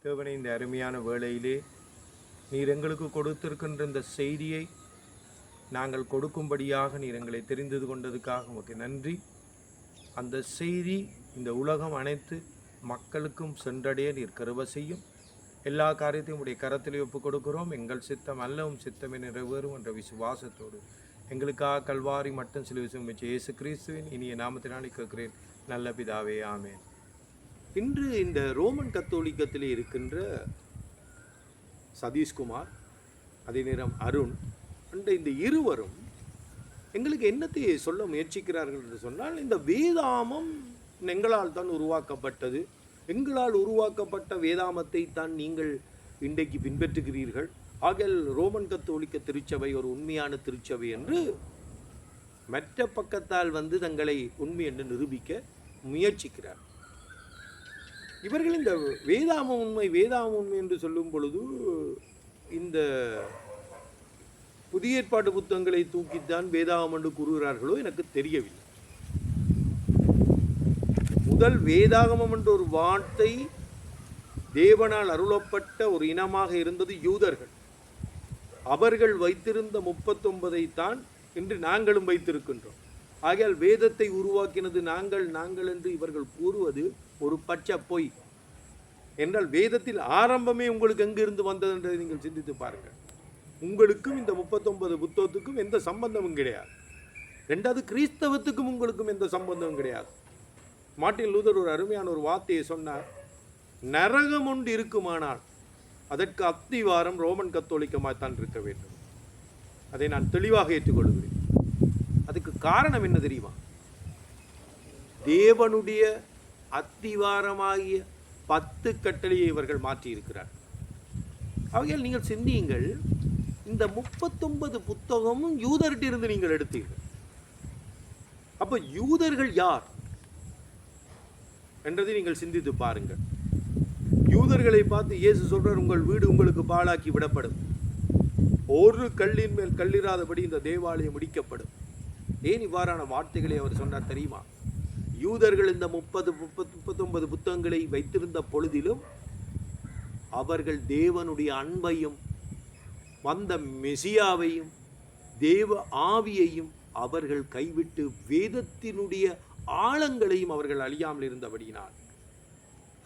தேவனே, இந்த அருமையான வேளையிலே நீர் எங்களுக்கு கொடுத்திருக்கின்ற இந்த செய்தியை நாங்கள் கொடுக்கும்படியாக நீர் எங்களை தெரிந்து கொண்டதுக்காக உமக்கு நன்றி. அந்த செய்தி இந்த உலகம் அனைத்து மக்களுக்கும் சென்றடைய நீர் கிருபை செய்யும். எல்லா காரியத்தையும் உடைய கரத்திலே ஒப்புக் கொடுக்கிறோம். எங்கள் சித்தம் அல்லவும் சித்தமே நிறைவேறும் என்ற விசுவாசத்தோடு எங்களுக்காக கல்வாரி மட்டும் சிலுவை சுமந்த இயேசு கிறிஸ்துவின் இனிய நாமத்தினாலே கேட்கிறேன் நல்ல பிதாவே, ஆமென். இன்று இந்த ரோமன் கத்தோலிக்கத்திலே இருக்கின்ற சதீஷ்குமார், அதே நேரம் அருண் என்ற இந்த இருவரும் எங்களுக்கு என்னத்தை சொல்ல முயற்சிக்கிறார்கள் என்று சொன்னால், இந்த வேதாமம் எங்களால் தான் உருவாக்கப்பட்டது, எங்களால் உருவாக்கப்பட்ட வேதாமத்தை தான் நீங்கள் இன்றைக்கு பின்பற்றுகிறீர்கள். ஆகையால் ரோமன் கத்தோலிக்க திருச்சபை ஒரு உண்மையான திருச்சபை என்று மற்ற பக்கத்தால் தங்களை உண்மை என்று நிரூபிக்க முயற்சிக்கிறார். இவர்கள் இந்த வேதாம உண்மை என்று சொல்லும் பொழுது இந்த புதிய ஏற்பாட்டு புத்தகங்களை தூக்கித்தான் வேதாகம் என்று கூறுகிறார்களோ எனக்கு தெரியவில்லை. முதல் வேதாகமம் என்ற ஒரு வார்த்தை தேவனால் அருளப்பட்ட ஒரு இனமாக இருந்தது யூதர்கள். அவர்கள் வைத்திருந்த 39 தான் இன்று நாங்களும் வைத்திருக்கின்றோம். ஆகையால் வேதத்தை உருவாக்கினது நாங்கள் என்று இவர்கள் கூறுவது ஒரு பச்சை பொய் என்றால், வேதத்தில் ஆரம்பமே உங்களுக்கு எங்கிருந்து வந்தது என்றதை நீங்கள் சிந்தித்து பாருங்கள். உங்களுக்கும் இந்த 39 புத்தகத்துக்கும் எந்த சம்பந்தமும் கிடையாது. ரெண்டாவது, கிறிஸ்தவத்துக்கும் உங்களுக்கும் எந்த சம்பந்தமும் கிடையாது. மார்ட்டின் லூதர் ஒரு அருமையான ஒரு வார்த்தையை சொன்னார். நரகம் ஒன்று இருக்குமானால் அதற்கு அத்திவாரம் ரோமன் கத்தோலிக்கமாகத்தான் இருக்க வேண்டும். அதை நான் தெளிவாக ஏற்றுக்கொள்கிறேன். அதுக்கு காரணம் என்ன தெரியுமா? தேவனுடைய அத்திவாரமாகிய 10 கட்டளையை இவர்கள் மாற்றி இருக்கிறார். ஆகையால் நீங்கள் சிந்தியுங்கள், இந்த 39 புத்தகமும் யூதர்கிட்டிருந்து நீங்கள் எடுத்தீர்கள். அப்ப யூதர்கள் யார் என்றதை நீங்கள் சிந்தித்து பாருங்கள். யூதர்களை பார்த்து இயேசு சொல்றார், உங்கள் வீடு உங்களுக்கு பாழாக்கி விடப்படும், ஒரு கல்லின் மேல் கல்லிராதபடி இந்த தேவாலயம் முடிக்கப்படும். ஏன் இவ்வாறான வார்த்தைகளை அவர் சொன்னார் தெரியுமா? யூதர்கள் இந்த 39 புத்தகங்களை வைத்திருந்த பொழுதிலும் அவர்கள் தேவனுடைய அன்பையும் வந்த மெசியாவையும் தேவ ஆவியையும் அவர்கள் கைவிட்டு வேதத்தினுடைய ஆழங்களையும் அவர்கள் அழியாமல் இருந்தபடியினால்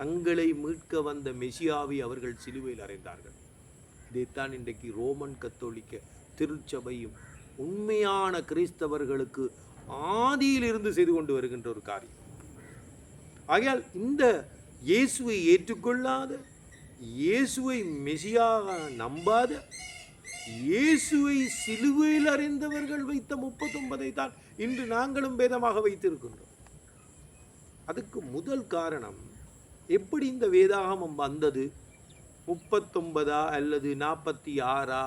தங்களை மீட்க வந்த மெசியாவை அவர்கள் சிலுவையில் அறைந்தார்கள். இதைத்தான் இன்றைக்கு ரோமன் கத்தோலிக்க திருச்சபையும் உண்மையான கிறிஸ்தவர்களுக்கு ஆதியிலிருந்து செய்து கொண்டு வருகின்ற ஒரு காரியம். ஆகையால் இந்த இயேசுவை ஏற்றுக்கொள்ளாத, இயேசுவை மெசியாக நம்பாத, இயேசுவை சிலுவையில் அறிந்தவர்கள் வைத்த 39 தான் இன்று நாங்களும் வேதமாக வைத்திருக்கின்றோம். அதுக்கு முதல் காரணம், எப்படி இந்த வேதாகமம் வந்தது? 39 அல்லது 46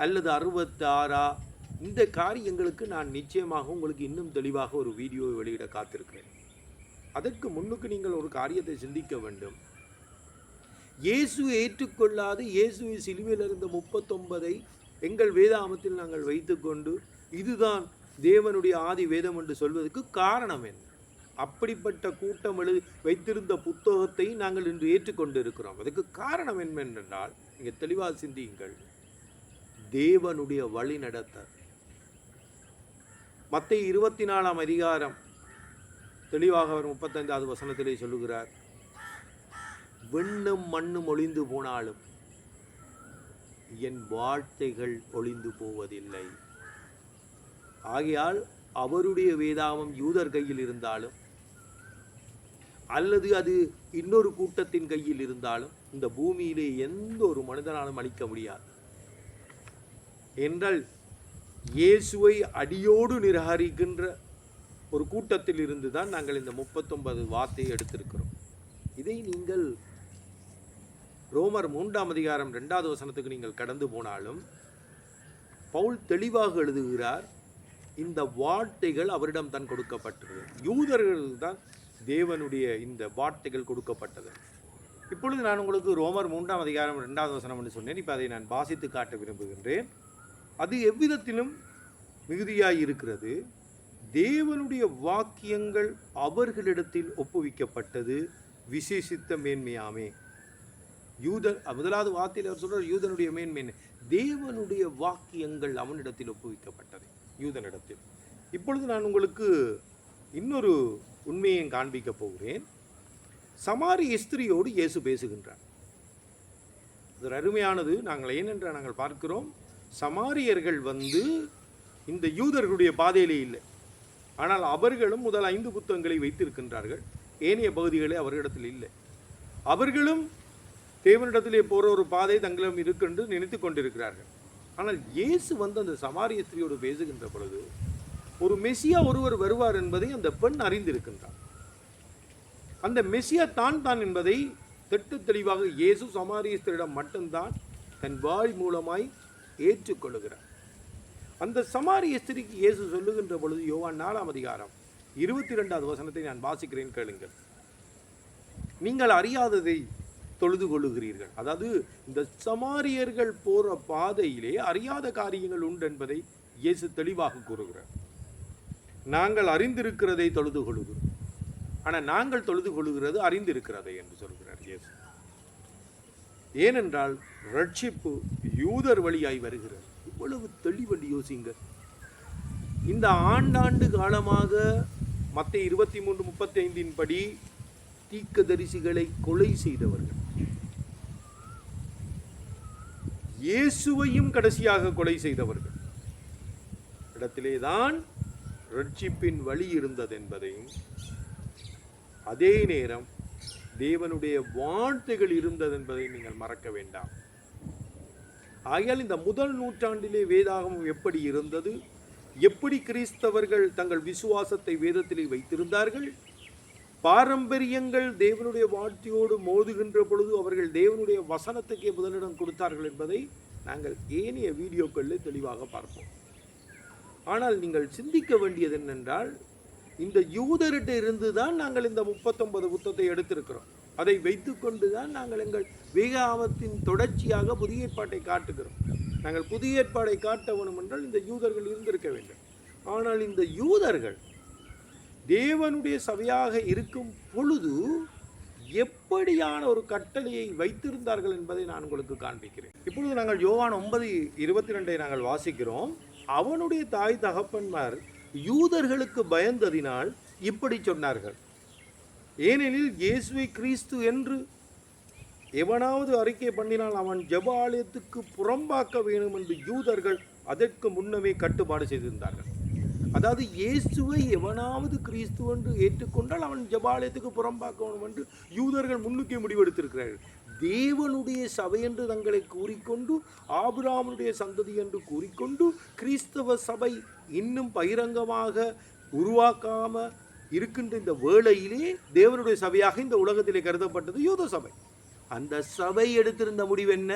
அல்லது 66? இந்த காரியங்களுக்கு நான் நிச்சயமாக உங்களுக்கு இன்னும் தெளிவாக ஒரு வீடியோவை வெளியிட காத்திருக்கிறேன். அதற்கு முன்னுக்கு நீங்கள் ஒரு காரியத்தை சிந்திக்க வேண்டும். இயேசுவை ஏற்றுக்கொள்ளாது இயேசுவை சிலுவையில் இருந்த 39 எங்கள் வேதாகமத்தில் நாங்கள் வைத்துக்கொண்டு இதுதான் தேவனுடைய ஆதி வேதம் என்று சொல்வதற்கு காரணம் என்ன? அப்படிப்பட்ட கூட்டம் வைத்திருந்த புத்தகத்தை நாங்கள் இன்று ஏற்றுக்கொண்டு இருக்கிறோம். அதுக்கு காரணம் என்னவென்றால், நீங்கள் தெளிவாக சிந்தியுங்கள். தேவனுடைய வழி நடத்த மத்தேயு 24 அதிகாரம் தெளிவாக அவர் 35வது வசனத்திலே சொல்லுகிறார், விண்ணும் மண்ணும் ஒளிந்து போனாலும் என் வார்த்தைகள் ஒளிந்து போவதில்லை. ஆகையால் அவருடைய வேதாகமம் யூதர் கையில் இருந்தாலும் அல்லது அது இன்னொரு கூட்டத்தின் கையில் இருந்தாலும் இந்த பூமியிலே எந்த ஒரு மனிதனாலும் அழிக்க முடியாது. என்றால் இயேசுவை அடியோடு நிராகரிக்கின்ற ஒரு கூட்டத்தில் இருந்து தான் நாங்கள் இந்த 39 வார்த்தையை எடுத்திருக்கிறோம். இதை நீங்கள் ரோமர் 3 அதிகாரம் 2வது வசனத்துக்கு நீங்கள் கடந்து போனாலும் பவுல் தெளிவாக எழுதுகிறார், இந்த வார்த்தைகள் அவரிடம் தான் கொடுக்கப்பட்டது. யூதர்கள் தான் தேவனுடைய இந்த வார்த்தைகள் கொடுக்கப்பட்டது. இப்பொழுது நான் உங்களுக்கு ரோமர் 3 அதிகாரம் 2வது வசனம் என்று சொன்னேன். இப்போ அதை நான் வாசித்து காட்ட விரும்புகின்றேன். அது எவ்விதத்திலும் மிகுதியாய் இருக்கிறது. தேவனுடைய வாக்கியங்கள் அவர்களிடத்தில் ஒப்புவிக்கப்பட்டது, விசேஷித்த மேன்மையாமே. முதலாவது வார்த்தையில் அவர் சொல்றார், யூதனுடைய மேன்மை தேவனுடைய வாக்கியங்கள் அவனிடத்தில் ஒப்புவிக்கப்பட்டது, யூதனிடத்தில். இப்பொழுது நான் உங்களுக்கு இன்னொரு உண்மையை காண்பிக்க போகிறேன். சமாரிய ஸ்திரியோடு இயேசு பேசுகின்றார். இது அருமையானது. நாங்கள் பார்க்கிறோம், சமாரியர்கள் இந்த யூதர்களுடைய பாதையிலே இல்லை. ஆனால் அவர்களும் முதல் 5 புத்தகங்களை வைத்திருக்கின்றார்கள். ஏனைய பகுதிகளே அவர்களிடத்தில் இல்லை. அவர்களும் தேவனிடத்திலே போகிற ஒரு பாதை தங்களிடம் இருக்கென்று நினைத்து கொண்டிருக்கிறார்கள். ஆனால் இயேசு அந்த சமாரிய ஸ்திரியோடு பேசுகின்ற பொழுது ஒரு மெசியா ஒருவர் வருவார் என்பதை அந்த பெண் அறிந்திருக்கின்றார். அந்த மெசியா தான் என்பதை திட்டு தெளிவாக இயேசு சமாரிய ஸ்திரியிடம் மட்டும்தான் தன் வாய் மூலமாய் ஏற்றுக்கொள்கிறார். அந்த சமாரிய ஸ்திரிக்கு இயேசு சொல்லுகின்ற பொழுது யோவான் 4ஆம் அதிகாரம் 22வது வசனத்தை நான் வாசிக்கிறேன், கேளுங்கள். நீங்கள் அறியாததை தொழுது கொள்ளுகிறீர்கள். அதாவது இந்த சமாரியர்கள் போற பாதையிலே அறியாத காரியங்கள் உண்டு என்பதை இயேசு தெளிவாக கூறுகிறார். நாங்கள் அறிந்திருக்கிறதை தொழுது கொள்ளுகிறோம், ஆனால் நாங்கள் தொழுது கொள்ளுகிறது அறிந்திருக்கிறதை என்று சொல்கிறார் இயேசு. ஏனென்றால் ரட்சிப்பு யூதர் வழியாய் வருகிறது. இவ்வளவு தெளிவென்று யோசிங்க. இந்த ஆண்டாண்டு காலமாக மத்தேயு 23:35 படி தீர்க்கதரிசிகளை கொலை செய்தவர்கள், இயேசுவையும் கடைசியாக கொலை செய்தவர்கள் இடத்திலேதான் ரட்சிப்பின் வழி இருந்தது என்பதையும், அதே நேரம் தேவனுடைய வார்த்தைகள் இருந்தது என்பதை நீங்கள் மறக்க வேண்டாம். ஆகையால் இந்த முதல் நூற்றாண்டிலே வேதாகமம் எப்படி இருந்தது, எப்படி கிறிஸ்தவர்கள் தங்கள் விசுவாசத்தை வேதத்திலே வைத்திருந்தார்கள், பாரம்பரியங்கள் தேவனுடைய வார்த்தையோடு மோதுகின்ற பொழுது அவர்கள் தேவனுடைய வசனத்துக்கே முதலிடம் கொடுத்தார்கள் என்பதை நாங்கள் ஏனைய வீடியோக்களில் தெளிவாக பார்ப்போம். ஆனால் நீங்கள் சிந்திக்க வேண்டியது என்னென்றால், இந்த யூதர்கிட்ட இருந்து தான் நாங்கள் இந்த 39 புத்தகத்தை எடுத்திருக்கிறோம். அதை வைத்துக்கொண்டு தான் நாங்கள் எங்கள் வேதாகமத்தின் தொடர்ச்சியாக புதிய ஏற்பாட்டை காட்டுகிறோம். நாங்கள் புதிய ஏற்பாடை காட்ட வேணும் என்றால் இந்த யூதர்கள் இருந்திருக்க வேண்டும். ஆனால் இந்த யூதர்கள் தேவனுடைய சபையாக இருக்கும் பொழுது எப்படியான ஒரு கட்டளையை வைத்திருந்தார்கள் என்பதை நான் உங்களுக்கு காண்பிக்கிறேன். இப்பொழுது நாங்கள் யோவான் 9:22 நாங்கள் வாசிக்கிறோம். அவனுடைய தாய் தகப்பன்மார் யூதர்களுக்கு பயந்ததினால் இப்படி சொன்னார்கள். ஏனெனில் இயேசுவை கிறிஸ்து என்று எவனாவது அறிக்கை பண்ணினால் அவன் ஜெப ஆலயத்துக்கு புறம்பாக்க வேணும் என்று யூதர்கள் அதற்கு முன்னமே கட்டுப்பாடு செய்திருந்தார்கள். அதாவது இயேசுவை எவனாவது கிறிஸ்து என்று ஏற்றுக்கொண்டால் அவன் ஜெபாலயத்துக்கு புறம்பாக்க வேணும் என்று யூதர்கள் முன்னுக்கே முடிவெடுத்திருக்கிறார்கள். தேவனுடைய சபை என்று தங்களை கூறிக்கொண்டு, ஆபிரகாமுடைய சந்ததி என்று கூறிக்கொண்டு, கிறிஸ்தவ சபை இன்னும் பகிரங்கமாக உருவாக்காம இருக்கின்ற இந்த வேளையிலே தேவனுடைய சபையாக இந்த உலகத்திலே கருதப்பட்டது யூத சபை. அந்த சபை எடுத்திருந்த முடிவு என்ன?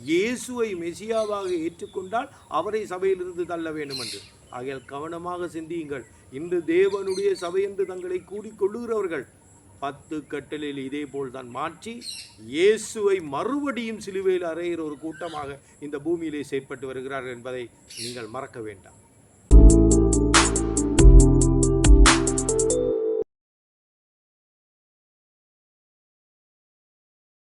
இயேசுவை மெசியாவாக ஏற்றுக்கொண்டால் அவரை சபையிலிருந்து தள்ள வேண்டும் என்று. ஆகையால் கவனமாக சிந்தியுங்கள். இன்று தேவனுடைய சபை என்று தங்களை கூடிக்கொள்ளுகிறவர்கள் 10 கட்டளையில் இதே போல் தான் மாற்றி இயேசுவை மறுபடியும் சிலுவையில் அறையிற ஒரு கூட்டமாக இந்த பூமியிலே செயற்பட்டு வருகிறார்கள் என்பதை நீங்கள் மறக்க வேண்டாம்.